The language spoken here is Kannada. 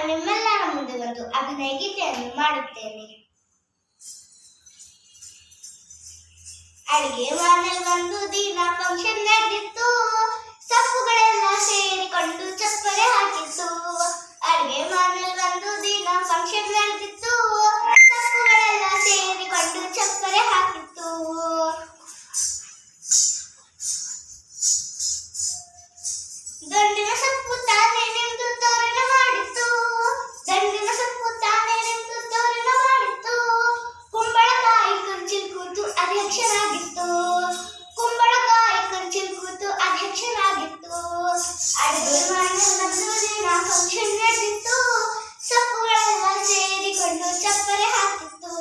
ನಿಮ್ಮೆಲ್ಲರ ಮುಂದೆ ಒಂದು ಅಭಿನಯ ಗೀತೆಯನ್ನು ಮಾಡುತ್ತೇನೆ. ಅಡಿಗೆ ಮನೆಯಲ್ಲಿ ಒಂದು ದಿನ ಫಂಕ್ಷನ್ ನಡೆದಿತ್ತು. ಸೊಪ್ಪುಗಳೆಲ್ಲ ಸೇರಿಕೊಂಡು ಚಪ್ಪರೆ ಹಾಕಿತ್ತು. ಅಡಿಗೆ ಮನೆಯಲ್ಲಿ ಒಂದು ದಿನ ಫಂಕ್ಷನ್ ನಡೆದಿತ್ತು. ಸೊಪ್ಪುಗಳೆಲ್ಲ ಸೇರಿಕೊಂಡು ಚಪ್ಪರೆ ಹಾಕಿತ್ತು. ದಂಡಿನ ಸೊಪ್ಪು ತಾನೇ ನಿಂತು ತೋರಣ ಮಾಡಿತ್ತು. ದಂಡಿನ ಸೊಪ್ಪು ತಾನೇ ನಿಂತು ತೋರಣ ಮಾಡಿತ್ತು. ಕುಂಬಳಕಾಯಿ ಕುರ್ಚಿಲ್ ಕೂತು ಅಧ್ಯಕ್ಷನಾಗಿತ್ತು. ಕುಂಬಳಕಾಯಿ ಕುರ್ಚಿಲ್ ಕೂತು ಅಧ್ಯಕ್ಷನಾಗಿತ್ತು. ಅಡುಗೆ ಮನೆಯಲ್ಲಿ ಒಂದು ದಿನ ಫಂಕ್ಷನ್ ನಡೆದಿತ್ತು. ಸೊಪ್ಪುಗಳೆಲ್ಲ ಸೇರಿಕೊಂಡು ಚಪ್ಪರೆ ಹಾಕಿತ್ತು.